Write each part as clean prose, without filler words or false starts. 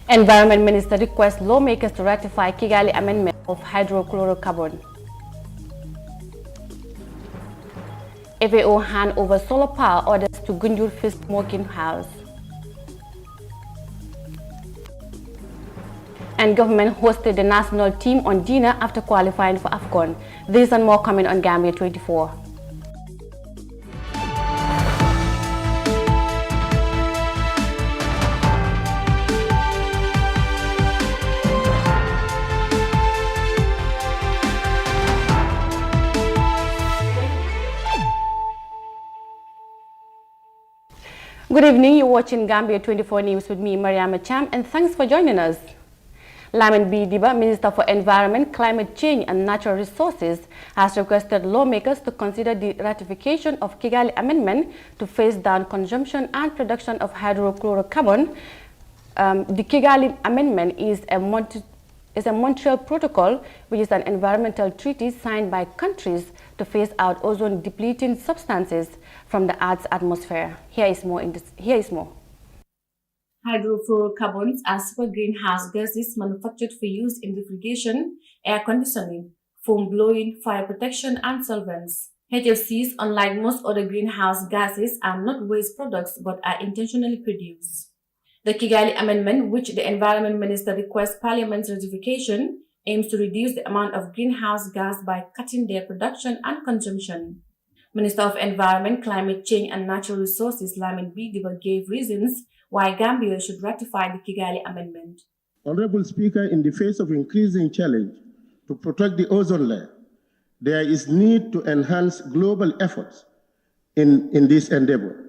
Environment Minister requests lawmakers to ratify Kigali Amendment of hydrochlorocarbon. FAO hand over solar power orders to Gunjur fish smoking house. And government hosted the national team on dinner after qualifying for AFCON. This and more coming on Gambia 24. Good evening, you're watching Gambia 24 News with me, Mariama Cham, and thanks for joining us. Lamin B. Diba, Minister for Environment, Climate Change and Natural Resources, has requested lawmakers to consider the ratification of Kigali Amendment to phase down consumption and production of hydrochlorocarbon. The Kigali Amendment is a Montreal Protocol, which is an environmental treaty signed by countries to phase out ozone-depleting substances from the Earth's atmosphere. Here is more. Hydrofluorocarbons are super greenhouse gases manufactured for use in refrigeration, air conditioning, foam blowing, fire protection, and solvents. HFCs, unlike most other greenhouse gases, are not waste products but are intentionally produced. The Kigali Amendment, which the Environment Minister requests Parliament's ratification, aims to reduce the amount of greenhouse gas by cutting their production and consumption. Minister of Environment, Climate Change and Natural Resources Lamin B. Diba gave reasons why Gambia should ratify the Kigali Amendment. Honorable Speaker, in the face of increasing challenge to protect the ozone layer, there is need to enhance global efforts in this endeavor.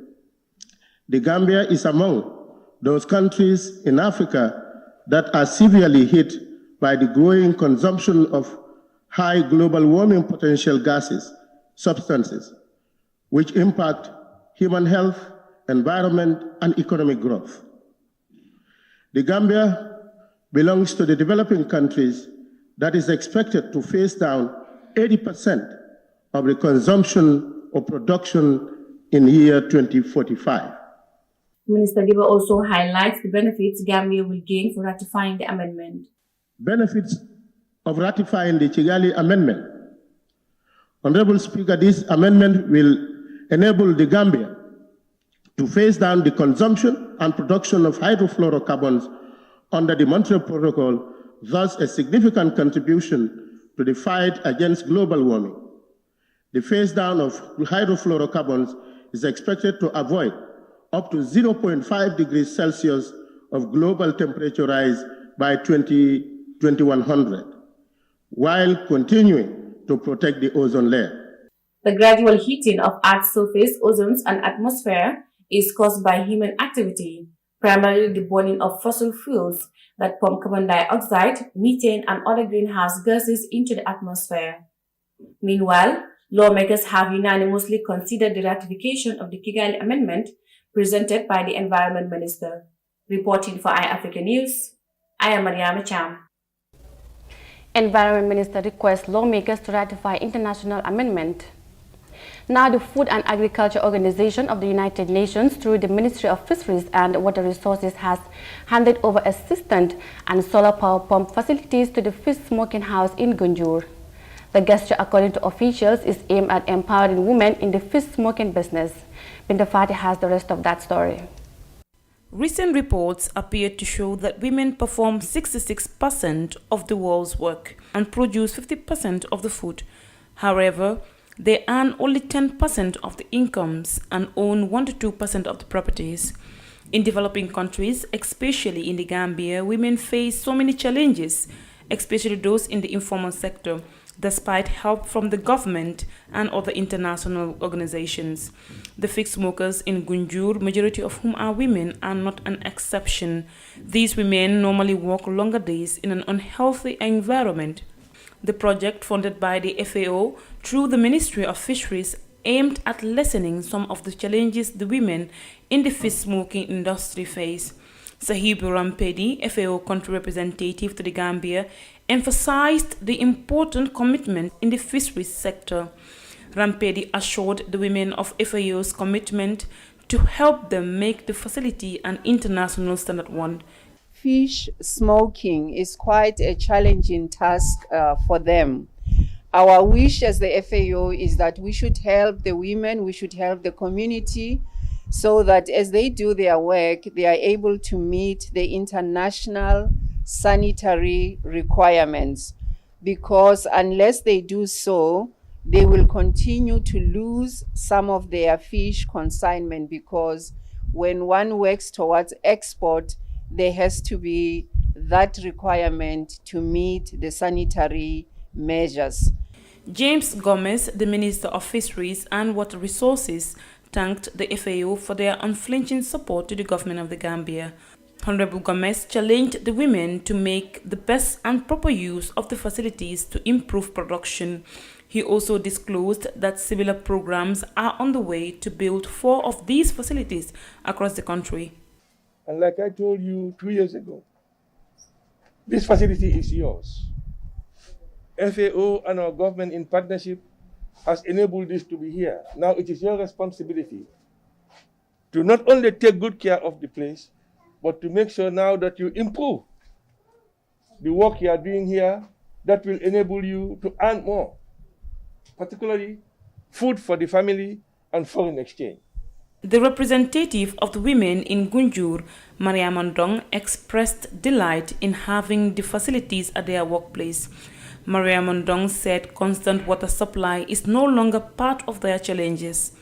The Gambia is among those countries in Africa that are severely hit by the growing consumption of high global warming potential gases, substances, which impact human health, environment, and economic growth. The Gambia belongs to the developing countries that is expected to phase down 80% of the consumption or production in the year 2045. Minister Diba also highlights the benefits Gambia will gain for ratifying the amendment. Benefits of ratifying the Kigali Amendment. Honorable Speaker, this amendment will enable the Gambia to phase down the consumption and production of hydrofluorocarbons under the Montreal Protocol, thus a significant contribution to the fight against global warming. The phase down of hydrofluorocarbons is expected to avoid up to 0.5 degrees Celsius of global temperature rise by 2100, while continuing to protect the ozone layer. The gradual heating of Earth's surface, ozone, and atmosphere is caused by human activity, primarily the burning of fossil fuels that pump carbon dioxide, methane, and other greenhouse gases into the atmosphere. Meanwhile, lawmakers have unanimously considered the ratification of the Kigali Amendment presented by the Environment Minister. Reporting for iAfrica News, I am Mariama Cham. Environment Minister requests lawmakers to ratify international amendment. Now, the Food and Agriculture Organization of the United Nations, through the Ministry of Fisheries and Water Resources, has handed over assistant and solar power pump facilities to the fish smoking house in Gunjur. The gesture, according to officials, is aimed at empowering women in the fish smoking business. Binta Fati has the rest of that story. Recent reports appear to show that women perform 66% of the world's work and produce 50% of the food. However, they earn only 10% of the incomes and own 1 to 2% of the properties. In developing countries, especially in the Gambia, women face so many challenges, especially those in the informal sector, despite help from the government and other international organizations. The fish smokers in Gunjur, majority of whom are women, are not an exception. These women normally work longer days in an unhealthy environment. The project, funded by the FAO through the Ministry of Fisheries, aimed at lessening some of the challenges the women in the fish smoking industry face. Sahibu Rampedi, FAO country representative to the Gambia, emphasized the important commitment in the fisheries sector. Rampedi assured the women of FAO's commitment to help them make the facility an international standard one. fish smoking is quite a challenging task for them. Our wish as the FAO is that we should help the women, we should help the community, so that as they do their work, they are able to meet the international sanitary requirements. Because unless they do so, they will continue to lose some of their fish consignment, because when one works towards export, there has to be that requirement to meet the sanitary measures. James Gomez, the Minister of Fisheries and Water Resources, thanked the FAO for their unflinching support to the government of the Gambia. Honorable Gomez challenged the women to make the best and proper use of the facilities to improve production. He also disclosed that similar programs are on the way to build 4 of these facilities across the country. And like I told you 2 years ago, this facility is yours. FAO and our government in partnership has enabled this to be here. Now it is your responsibility to not only take good care of the place, but to make sure now that you improve the work you are doing here that will enable you to earn more, particularly food for the family and foreign exchange. The representative of the women in Gunjur, Maria Mondong, expressed delight in having the facilities at their workplace. Maria Mondong said constant water supply is no longer part of their challenges.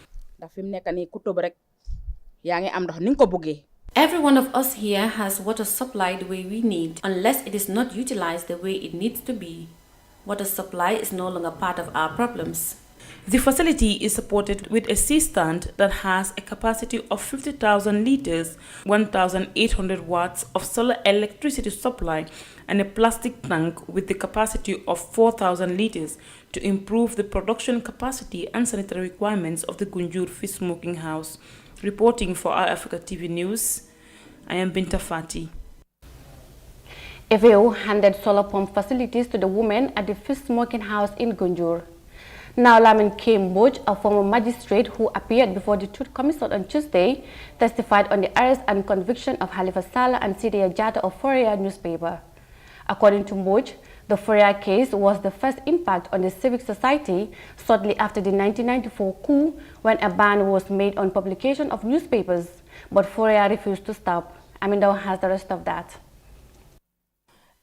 Every one of us here has water supply the way we need, unless it is not utilized the way it needs to be. Water supply is no longer part of our problems. The facility is supported with a sea stand that has a capacity of 50,000 liters, 1,800 watts of solar electricity supply, and a plastic tank with the capacity of 4,000 liters to improve the production capacity and sanitary requirements of the Gunjur Fish Smoking House. Reporting for Our Africa TV News, I am Binta Fati. FAO handed solar pump facilities to the women at the Fish Smoking House in Gunjur. Now, Lamin Kemboj, a former magistrate who appeared before the Truth Commission on Tuesday, testified on the arrest and conviction of Halifa Sallah and Sidia Jatta of Foria newspaper. According to Mboj, the Foria case was the first impact on the civic society shortly after the 1994 coup, when a ban was made on publication of newspapers, but Foria refused to stop. Amindaw has the rest of that.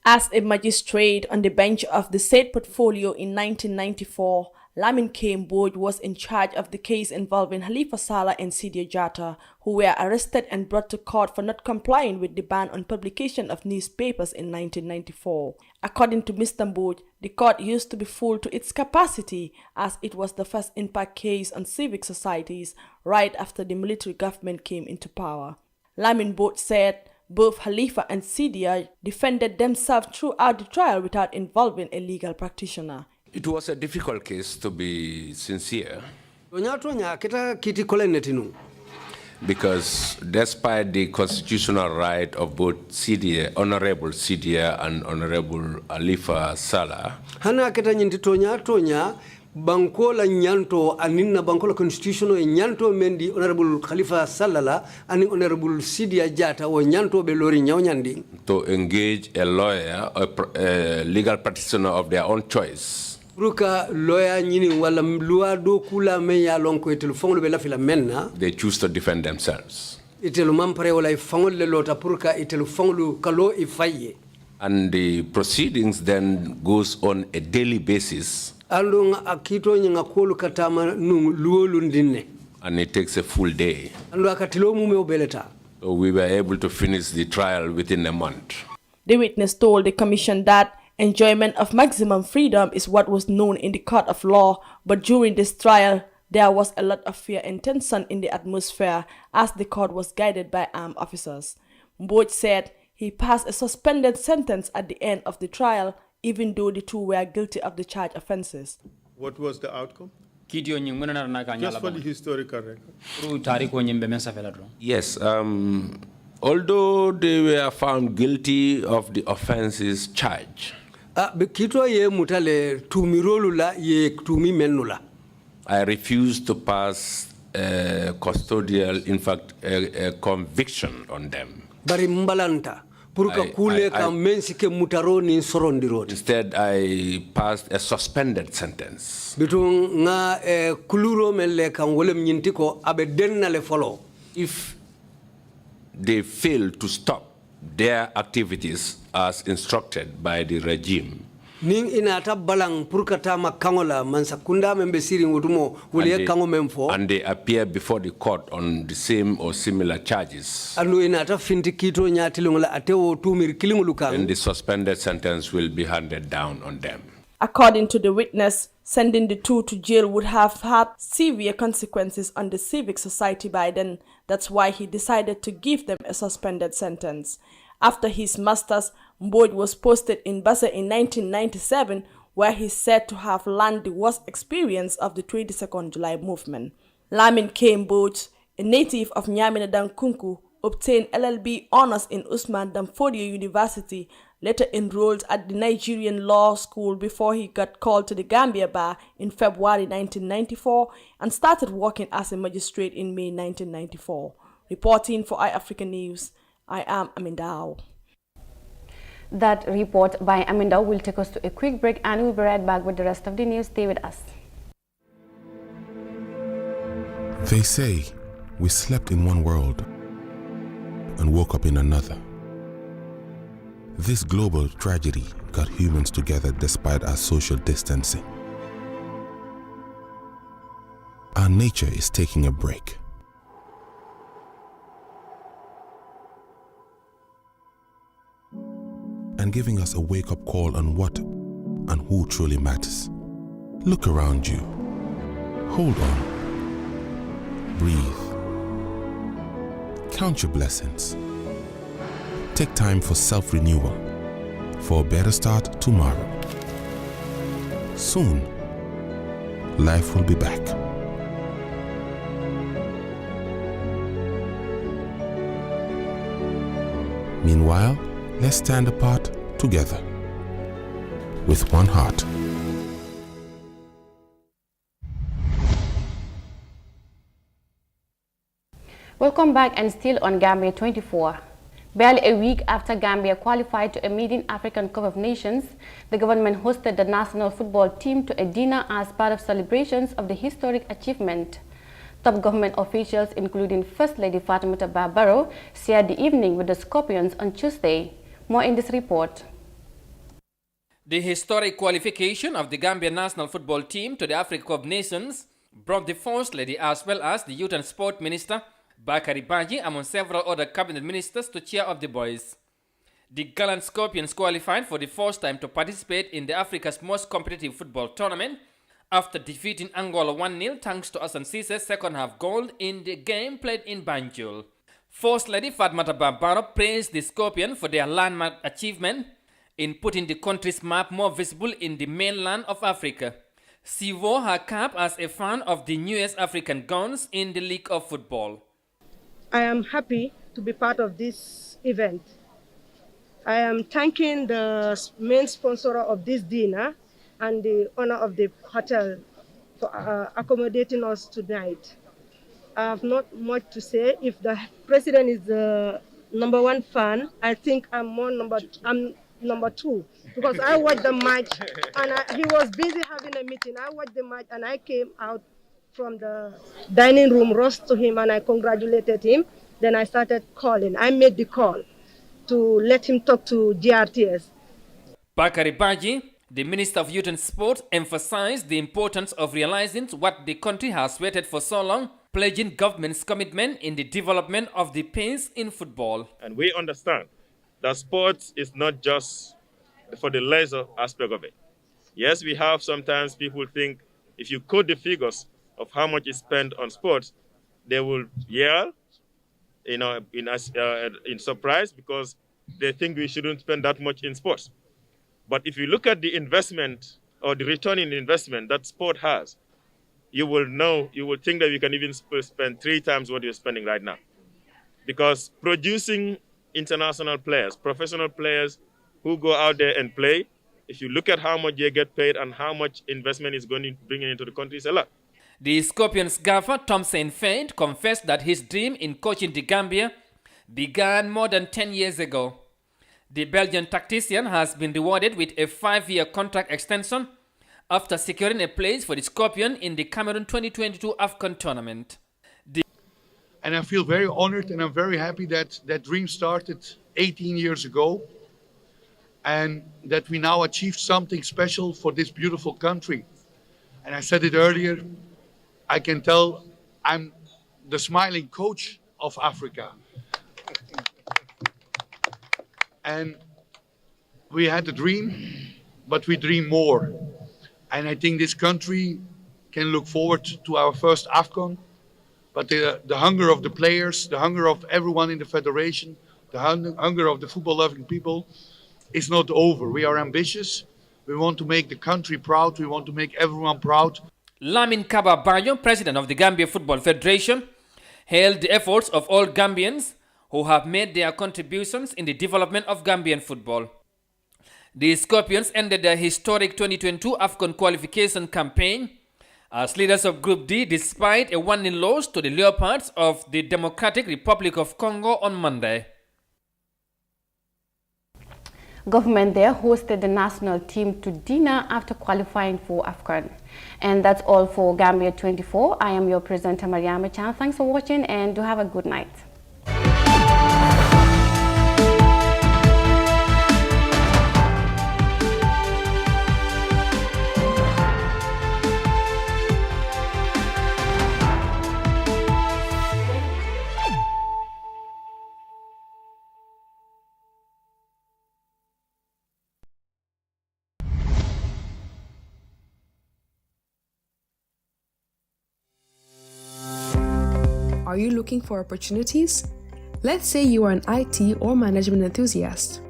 As a magistrate on the bench of the State Portfolio in 1994, Lamin Kemboj was in charge of the case involving Halifa Sallah and Sidia Jatta, who were arrested and brought to court for not complying with the ban on publication of newspapers in 1994. According to Mr. Mboj, the court used to be full to its capacity, as it was the first impact case on civic societies right after the military government came into power. Lamin Mboj said both Halifa and Sidia defended themselves throughout the trial without involving a legal practitioner. It was a difficult case, to be sincere, because despite the constitutional right of both Honorable Sidia and Honorable Halifa Sallah, bankola nyanto aninna bankola constitutional e nyanto mendi honorable Khalifa Salala and honorable Sidia Jatta o nyanto be lori nyawnyandi to engage a lawyer or a legal practitioner of their own choice. Ruka lawyer nyini wala loi do kula me ya lonko etel fonglo be la fila menna, they choose to defend themselves. Etel mampare wala fongol le lota purka etel fonglo kalo ifaye. And the proceedings then goes on a daily basis. And it takes a full day. So we were able to finish the trial within a month. The witness told the commission that enjoyment of maximum freedom is what was known in the court of law, but during this trial, there was a lot of fear and tension in the atmosphere as the court was guided by armed officers. Mboj said he passed a suspended sentence at the end of the trial, even though the two were guilty of the charged offenses. What was the outcome? Just for the historical record. Yes, although they were found guilty of the offenses charged, I refused to pass a custodial, in fact, a conviction on them. Instead, I passed a suspended sentence. If they fail to stop their activities as instructed by the regime, and they appear before the court on the same or similar charges, then the suspended sentence will be handed down on them. According to the witness, sending the two to jail would have had severe consequences on the civic society by then. That's why he decided to give them a suspended sentence. After his master's, Mboj was posted in Basse in 1997, where he's said to have learned the worst experience of the 22nd July movement. Lamin K. Mboj, a native of Nyamina Dankunku, obtained LLB honors in Usman Danfodio University, later enrolled at the Nigerian Law School before he got called to the Gambia bar in February 1994 and started working as a magistrate in May 1994. Reporting for iAfrica News, I am Amindao. That report by Amindao will take us to a quick break, and we'll be right back with the rest of the news. Stay with us. They say we slept in one world and woke up in another. This global tragedy got humans together despite our social distancing. Our nature is taking a break. And giving us a wake-up call on what and who truly matters. Look around you. Hold on. Breathe. Count your blessings. Take time for self-renewal, for a better start tomorrow. Soon, life will be back. Meanwhile, let's stand apart together with one heart. Welcome back, and still on Gambia 24. Barely a week after Gambia qualified to a meeting African Cup of Nations, the government hosted the national football team to a dinner as part of celebrations of the historic achievement. Top government officials, including First Lady Fatoumata Barrow, shared the evening with the Scorpions on Tuesday. More in this report. The historic qualification of the Gambia national football team to the African Cup of Nations brought the First Lady as well as the Youth and Sport Minister Bakari Baji among several other cabinet ministers to cheer up the boys. The gallant Scorpions qualified for the first time to participate in the Africa's most competitive football tournament after defeating Angola 1-0 thanks to Hassan Cisse's second half goal in the game played in Banjul. First Lady Fatoumata Barrow praised the Scorpions for their landmark achievement in putting the country's map more visible in the mainland of Africa. She wore her cap as a fan of the newest African guns in the League of Football. I am happy to be part of this event. I am thanking the main sponsor of this dinner and the owner of the hotel for accommodating us tonight. I have not much to say. If the president is the #1 fan, I think I'm number 2 because I watched the match and he was busy having a meeting. I watched the match and I came out from the dining room, rushed to him and I congratulated him. Then I started calling. I made the call to let him talk to GRTS. Bakari Baji, the Minister of Youth and Sport, emphasized the importance of realizing what the country has waited for so long, pledging government's commitment in the development of the pace in football. And we understand that sports is not just for the leisure aspect of it. Yes, we have sometimes people think if you quote the figures of how much is spent on sports, they will yell, in surprise because they think we shouldn't spend that much in sports. But if you look at the investment or the return in investment that sport has, you will think that you can even spend 3 times what you're spending right now. Because producing international players, professional players who go out there and play, if you look at how much they get paid and how much investment is going to bring into the country, it's a lot. The Scorpions gaffer Thompson Feint confessed that his dream in coaching the Gambia began more than 10 years ago. The Belgian tactician has been rewarded with a 5-year contract extension after securing a place for the Scorpion in the Cameroon 2022 AFCON tournament. And I feel very honored and I'm very happy that that dream started 18 years ago and that we now achieved something special for this beautiful country. And I said it earlier, I can tell I'm the smiling coach of Africa. And we had a dream, but we dream more. And I think this country can look forward to our first AFCON. But the hunger of the players, the hunger of everyone in the federation, the hunger of the football-loving people is not over. We are ambitious. We want to make the country proud. We want to make everyone proud. Lamin Kaba Bayo, president of the Gambia Football Federation, hailed the efforts of all Gambians who have made their contributions in the development of Gambian football. The Scorpions ended their historic 2022 AFCON qualification campaign as leaders of Group D despite a 1-0 loss to the Leopards of the Democratic Republic of Congo on Monday. Government there hosted the national team to dinner after qualifying for AFCON. And that's all for Gambia 24. I am your presenter, Mariama Chan. Thanks for watching and do have a good night. Are you looking for opportunities? Let's say you are an IT or management enthusiast.